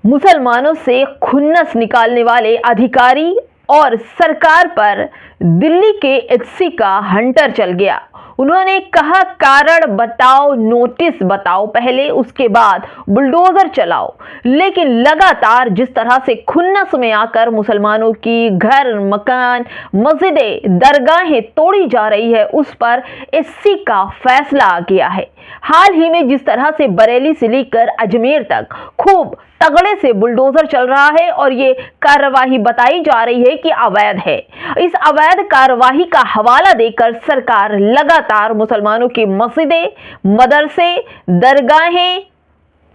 मुसलमानों से खुन्नस निकालने वाले अधिकारी और सरकार पर दिल्ली के एचसी का हंटर चल गया। उन्होंने कहा कारण बताओ, नोटिस बताओ पहले, उसके बाद बुलडोजर चलाओ। लेकिन लगातार जिस तरह से खुन्नस में आकर मुसलमानों की घर, मकान, मस्जिदें, दरगाहें तोड़ी जा रही है, उस पर एससी का फैसला आ गया है। हाल ही में जिस तरह से बरेली से लेकर अजमेर तक खूब तगड़े से बुलडोजर चल रहा है और ये कार्यवाही बताई जा रही है कि अवैध है। इस अवैध कार्यवाही का हवाला देकर सरकार लगातार मुसलमानों की मस्जिदें, मदरसे, दरगाहें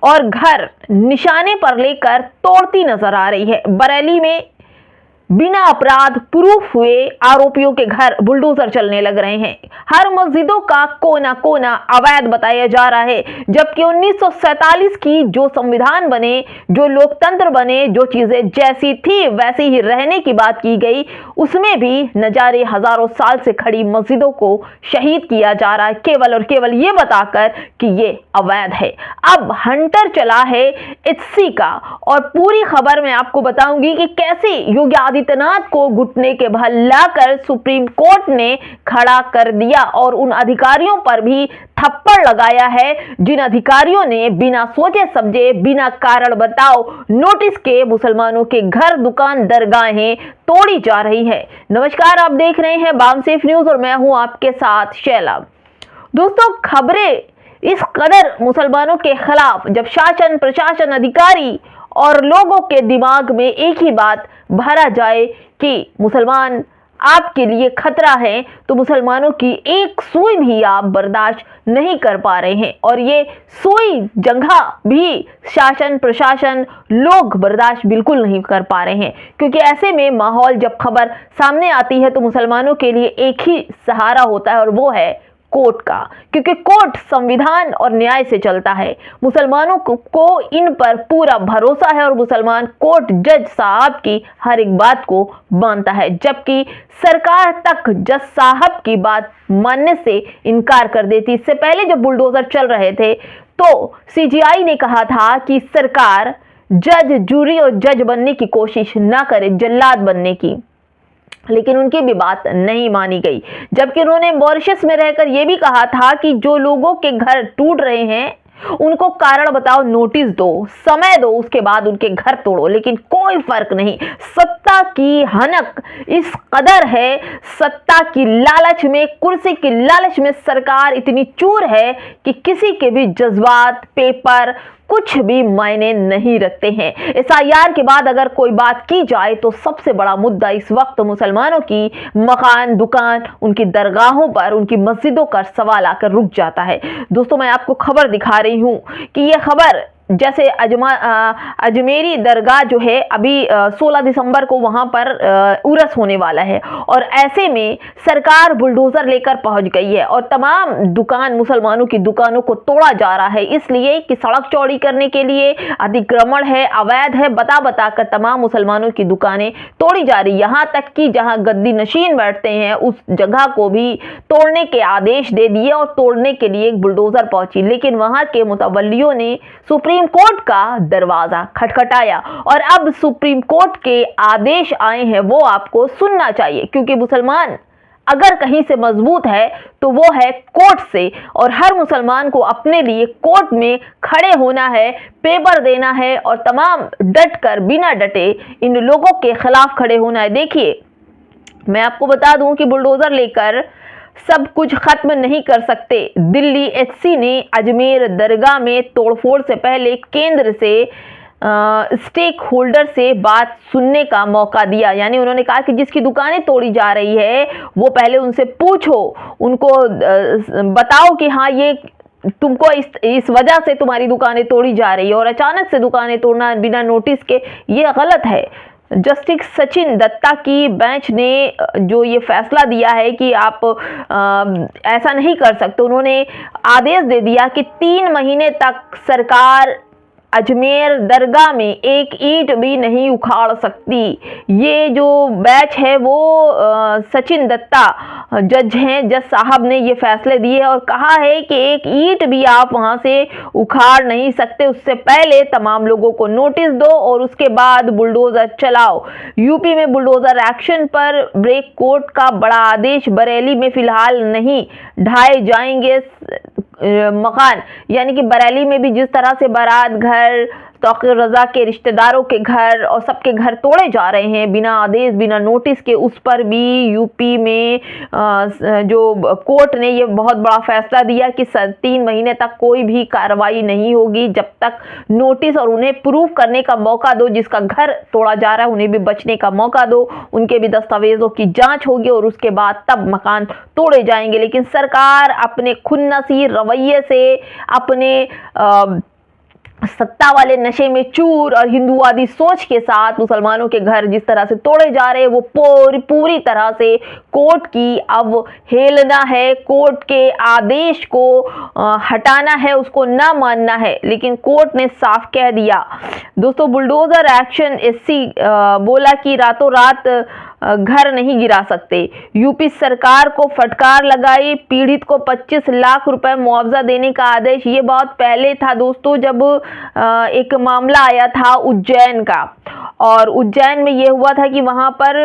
और घर निशाने पर लेकर तोड़ती नजर आ रही है। बरेली में बिना अपराध प्रूफ हुए आरोपियों के घर बुलडोजर चलने लग रहे हैं। हर मस्जिदों का कोना कोना अवैध बताया जा रहा है, जबकि 1947 की जो संविधान बने, जो लोकतंत्र बने, जो चीजें जैसी थी वैसी ही रहने की बात की गई, उसमें भी नजारे हजारों साल से खड़ी मस्जिदों को शहीद किया जा रहा है, केवल और केवल ये बताकर कि ये अवैध है। अब हंटर चला है एचसी का और पूरी खबर मैं आपको बताऊंगी कि कैसे योगी आदित्यनाथ को घुटने के बल लाकर सुप्रीम कोर्ट ने खड़ा कर दिया और उन अधिकारियों पर भी थप्पड़ लगाया है जिन अधिकारियों ने बिना सोचे समझे, बिना कारण बताओ नोटिस के मुसलमानों के घर, दुकान, दरगाहें तोड़ी जा रही है। नमस्कार, आप देख रहे हैं बामसेफ न्यूज और मैं हूं आपके साथ शैला। दोस्तों, खबरें इस कदर मुसलमानों के खिलाफ, जब शासन, प्रशासन, अधिकारी और लोगों के दिमाग में एक ही बात भरा जाए कि मुसलमान आपके लिए खतरा है, तो मुसलमानों की एक सुई भी आप बर्दाश्त नहीं कर पा रहे हैं और ये सुई जगह भी शासन, प्रशासन, लोग बर्दाश्त बिल्कुल नहीं कर पा रहे हैं। क्योंकि ऐसे में माहौल, जब खबर सामने आती है तो मुसलमानों के लिए एक ही सहारा होता है और वो है कोर्ट का, क्योंकि कोर्ट संविधान और न्याय से चलता है। मुसलमानों को इन पर पूरा भरोसा है और मुसलमान कोर्ट, जज साहब की हर एक बात को मानता है, जबकि सरकार तक जज साहब की बात मानने से इनकार कर देती। इससे पहले जब बुलडोजर चल रहे थे तो सीजीआई ने कहा था कि सरकार जज, जूरी और जज बनने की कोशिश ना करे, जल्लाद बनने की, लेकिन उनकी भी बात नहीं मानी गई। जबकि उन्होंने मॉरिशस में रहकर यह भी कहा था कि जो लोगों के घर टूट रहे हैं उनको कारण बताओ, नोटिस दो, समय दो, उसके बाद उनके घर तोड़ो। लेकिन कोई फर्क नहीं। सत्ता की हनक इस कदर है, सत्ता की लालच में, कुर्सी की लालच में सरकार इतनी चूर है कि किसी के भी जज्बात, पेपर कुछ भी मायने नहीं रखते हैं। एसआईआर के बाद अगर कोई बात की जाए तो सबसे बड़ा मुद्दा इस वक्त मुसलमानों की मकान, दुकान, उनकी दरगाहों पर, उनकी मस्जिदों का सवाल आकर रुक जाता है। दोस्तों, मैं आपको खबर दिखा रही हूं कि यह खबर जैसे अजमेरी दरगाह जो है अभी 16 दिसंबर को वहां पर उर्स होने वाला है और ऐसे में सरकार बुलडोजर लेकर पहुंच गई है और तमाम दुकान, मुसलमानों की दुकानों को तोड़ा जा रहा है, इसलिए कि सड़क चौड़ी करने के लिए अतिक्रमण है, अवैध है, बता बता कर तमाम मुसलमानों की दुकानें तोड़ी जा रही। यहाँ तक कि जहाँ गद्दी नशीन बैठते हैं उस जगह को भी तोड़ने के आदेश दे दिए और तोड़ने के लिए एक बुलडोजर पहुंची। लेकिन वहां के मुतवल्लियों ने सुप्रीम कोर्ट का दरवाजा खटखटाया और अब सुप्रीम कोर्ट के आदेश आए हैं, वो आपको सुनना चाहिए, क्योंकि मुसलमान अगर कहीं से मजबूत है तो वो है कोर्ट से। और हर मुसलमान को अपने लिए कोर्ट में खड़े होना है, पेपर देना है और तमाम डट कर, बिना डटे इन लोगों के खिलाफ खड़े होना है। देखिए, मैं आपको बता दूं कि बुलडोजर लेकर सब कुछ खत्म नहीं कर सकते। दिल्ली एचसी ने अजमेर दरगाह में तोड़फोड़ से पहले केंद्र से स्टेक होल्डर से बात सुनने का मौका दिया। यानी उन्होंने कहा कि जिसकी दुकानें तोड़ी जा रही है वो पहले उनसे पूछो, उनको बताओ कि हाँ ये तुमको इस वजह से तुम्हारी दुकानें तोड़ी जा रही है और अचानक से दुकानें तोड़ना बिना नोटिस के ये गलत है। जस्टिस सचिन दत्ता की बेंच ने जो ये फैसला दिया है कि आप ऐसा नहीं कर सकते, उन्होंने आदेश दे दिया कि 3 महीने तक सरकार अजमेर दरगाह में एक ईंट भी नहीं उखाड़ सकती। ये जो बैच है वो सचिन दत्ता जज हैं, जज साहब ने ये फैसले दिए और कहा है कि एक ईंट भी आप वहां से उखाड़ नहीं सकते, उससे पहले तमाम लोगों को नोटिस दो और उसके बाद बुलडोजर चलाओ। यूपी में बुलडोजर एक्शन पर ब्रेक कोर्ट का बड़ा आदेश। बरेली में फिलहाल नहीं ढाए जाएंगे मकान, यानी कि बरेली में भी जिस तरह से बारात घर, तौकीर रजा के रिश्तेदारों के घर और सबके घर तोड़े जा रहे हैं बिना आदेश बिना नोटिस के, उस पर भी यूपी में जो कोर्ट ने ये बहुत बड़ा फैसला दिया कि 3 महीने तक कोई भी कार्रवाई नहीं होगी जब तक नोटिस और उन्हें प्रूफ करने का मौका दो। जिसका घर तोड़ा जा रहा है उन्हें भी बचने का मौका दो, उनके भी दस्तावेजों की जांच होगी और उसके बाद तब मकान तोड़े जाएंगे। लेकिन सरकार अपने खुन्नसी रवैये से, अपने सत्ता वाले नशे में चूर और हिंदूवादी सोच के साथ मुसलमानों के घर जिस तरह से तोड़े जा रहे हैं, वो पूरी तरह से कोर्ट की अवहेलना है। कोर्ट के आदेश को हटाना है, उसको ना मानना है। लेकिन कोर्ट ने साफ कह दिया दोस्तों, बुलडोजर एक्शन एससी बोला कि रातों रात घर नहीं गिरा सकते। यूपी सरकार को फटकार लगाई, पीड़ित को 25 लाख रुपए मुआवजा देने का आदेश। ये बहुत पहले था दोस्तों, जब एक मामला आया था उज्जैन का, और उज्जैन में ये हुआ था कि वहां पर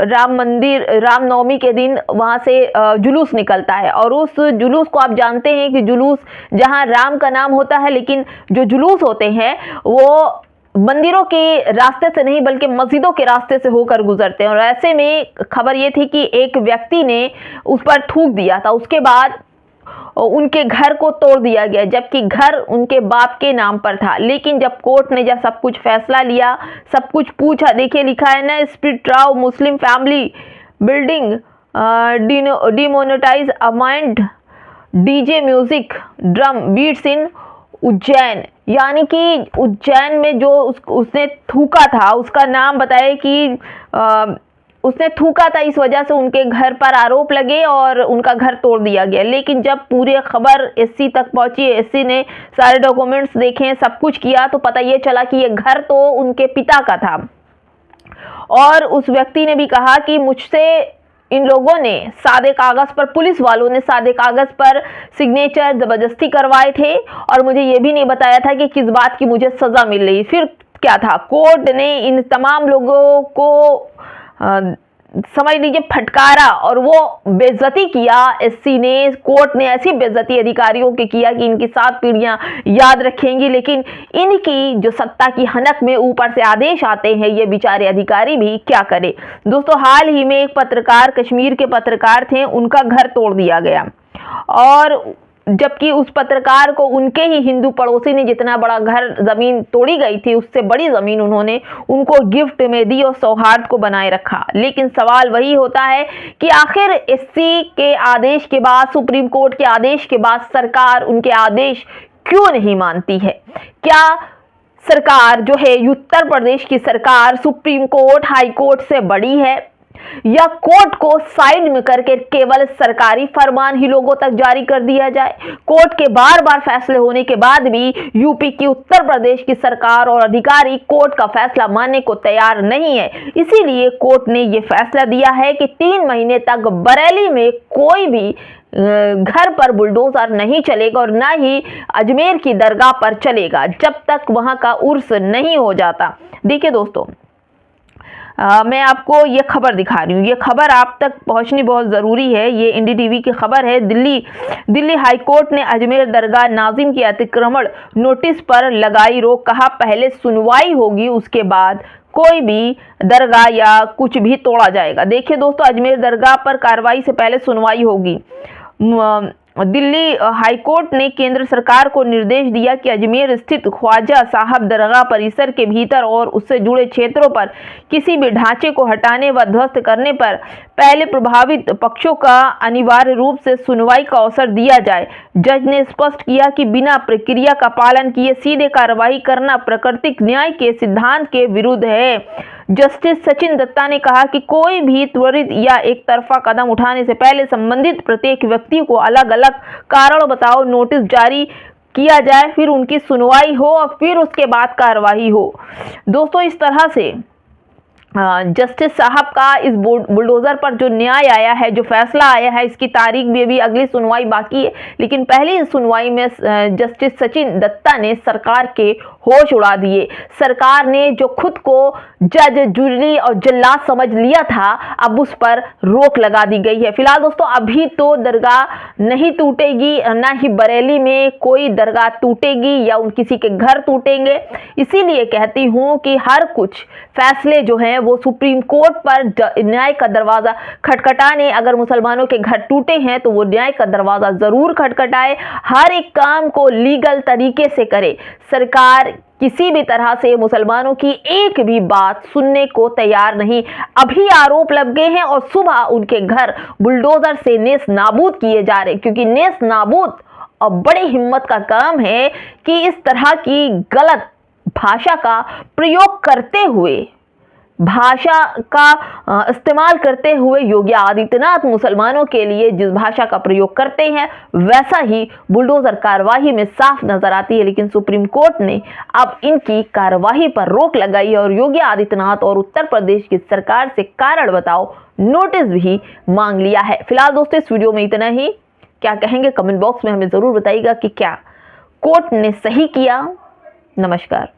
राम मंदिर, रामनवमी के दिन वहां से जुलूस निकलता है और उस जुलूस को आप जानते हैं कि जुलूस जहां राम का नाम होता है, लेकिन जो जुलूस होते हैं वो मंदिरों के रास्ते से नहीं बल्कि मस्जिदों के रास्ते से होकर गुजरते हैं। और ऐसे में खबर ये थी कि एक व्यक्ति ने उस पर थूक दिया था, उसके बाद उनके घर को तोड़ दिया गया, जबकि घर उनके बाप के नाम पर था। लेकिन जब कोर्ट ने जब सब कुछ फैसला लिया, सब कुछ पूछा, देखिए लिखा है ना, spirit Rao Muslim family building demonetize अमाइंड DJ music drum beats in Ujjain. यानी कि उज्जैन में जो उसने थूका था, उसका नाम बताए कि उसने थूका था, इस वजह से उनके घर पर आरोप लगे और उनका घर तोड़ दिया गया। लेकिन जब पूरी खबर एससी तक पहुंची, एससी ने सारे डॉक्यूमेंट्स देखे, सब कुछ किया, तो पता ये चला कि ये घर तो उनके पिता का था। और उस व्यक्ति ने भी कहा कि मुझसे इन लोगों ने सादे कागज पर, पुलिस वालों ने सादे कागज पर सिग्नेचर जबरदस्ती करवाए थे और मुझे ये भी नहीं बताया था कि किस बात की मुझे सजा मिल रही। फिर क्या था, कोर्ट ने इन तमाम लोगों को समझ लीजिए फटकारा और वो बेइज्जती किया। एससी ने, कोर्ट ने ऐसी बेइज्जती अधिकारियों की किया कि इनकी 7 पीढ़ियां याद रखेंगी। लेकिन इनकी जो सत्ता की हनक में ऊपर से आदेश आते हैं, ये बेचारे अधिकारी भी क्या करे। दोस्तों, हाल ही में एक पत्रकार, कश्मीर के पत्रकार थे, उनका घर तोड़ दिया गया और जबकि उस पत्रकार को उनके ही हिंदू पड़ोसी ने जितना बड़ा घर, जमीन तोड़ी गई थी, उससे बड़ी जमीन उन्होंने उनको गिफ्ट में दी और सौहार्द को बनाए रखा। लेकिन सवाल वही होता है कि आखिर एससी के आदेश के बाद, सुप्रीम कोर्ट के आदेश के बाद सरकार उनके आदेश क्यों नहीं मानती है? क्या सरकार जो है, उत्तर प्रदेश की सरकार सुप्रीम कोर्ट, हाई कोर्ट से बड़ी है, या कोर्ट को साइड में करके केवल सरकारी फरमान ही लोगों तक जारी कर दिया जाए? कोर्ट के बार बार फैसले होने के बाद भी यूपी की, उत्तर प्रदेश की सरकार और अधिकारी कोर्ट का फैसला मानने को तैयार नहीं है। इसीलिए कोर्ट ने यह फैसला दिया है कि 3 महीने तक बरेली में कोई भी घर पर बुलडोजर नहीं चलेगा और ना ही अजमेर की दरगाह पर चलेगा जब तक वहां का उर्स नहीं हो जाता। देखिए दोस्तों, मैं आपको ये खबर दिखा रही हूँ, ये खबर आप तक पहुँचनी बहुत ज़रूरी है। ये एनडीटीवी की खबर है। दिल्ली हाई कोर्ट ने अजमेर दरगाह नाजिम की अतिक्रमण नोटिस पर लगाई रोक। कहा पहले सुनवाई होगी, उसके बाद कोई भी दरगाह या कुछ भी तोड़ा जाएगा। देखिए दोस्तों, अजमेर दरगाह पर कार्रवाई से पहले सुनवाई होगी। दिल्ली हाईकोर्ट ने केंद्र सरकार को निर्देश दिया कि अजमेर स्थित ख्वाजा साहब दरगाह परिसर के भीतर और उससे जुड़े क्षेत्रों पर किसी भी ढांचे को हटाने व ध्वस्त करने पर पहले प्रभावित पक्षों का अनिवार्य रूप से सुनवाई का अवसर दिया जाए। जज ने स्पष्ट किया कि बिना प्रक्रिया का पालन किए सीधे कार्रवाई करना प्राकृतिक न्याय के सिद्धांत के विरुद्ध है। जस्टिस सचिन दत्ता ने कहा कि कोई भी त्वरित या एक तरफा कदम उठाने से पहले संबंधित प्रत्येक व्यक्ति को अलग अलग कारण बताओ नोटिस जारी किया जाए, फिर उनकी सुनवाई हो और फिर उसके बाद कार्रवाई हो। दोस्तों, इस तरह से जस्टिस साहब का इस बुलडोजर पर जो न्याय आया है, जो फैसला आया है, इसकी तारीख में भी अगली सुनवाई बाकी है। लेकिन पहली सुनवाई में जस्टिस सचिन दत्ता ने सरकार के होश उड़ा दिए। सरकार ने जो खुद को जज, जूरी और जल्लाद समझ लिया था, अब उस पर रोक लगा दी गई है। फिलहाल दोस्तों, अभी तो दरगाह नहीं टूटेगी, ना ही बरेली में कोई दरगाह टूटेगी या उन किसी के घर टूटेंगे। इसीलिए कहती हूँ कि हर कुछ फैसले जो हैं वो सुप्रीम कोर्ट पर न्याय का दरवाजा खटखटाने। अगर मुसलमानों के घर टूटे हैं तो वो न्याय का दरवाजा जरूर खटखटाए, हर एक काम को लीगल तरीके से करे। सरकार किसी भी तरह से मुसलमानों की एक भी बात सुनने को तैयार नहीं। अभी आरोप लग गए हैं और सुबह उनके घर बुलडोजर से नेस नाबूद किए जा रहे, क्योंकि नेस नाबूद और बड़ी हिम्मत का काम है कि इस तरह की गलत भाषा का प्रयोग करते हुए, भाषा का इस्तेमाल करते हुए योगी आदित्यनाथ मुसलमानों के लिए जिस भाषा का प्रयोग करते हैं वैसा ही बुलडोजर कार्यवाही में साफ नजर आती है। लेकिन सुप्रीम कोर्ट ने अब इनकी कार्यवाही पर रोक लगाई और योगी आदित्यनाथ और उत्तर प्रदेश की सरकार से कारण बताओ नोटिस भी मांग लिया है। फिलहाल दोस्तों, इस वीडियो में इतना ही। क्या कहेंगे कमेंट बॉक्स में हमें जरूर बताइएगा कि क्या कोर्ट ने सही किया। नमस्कार।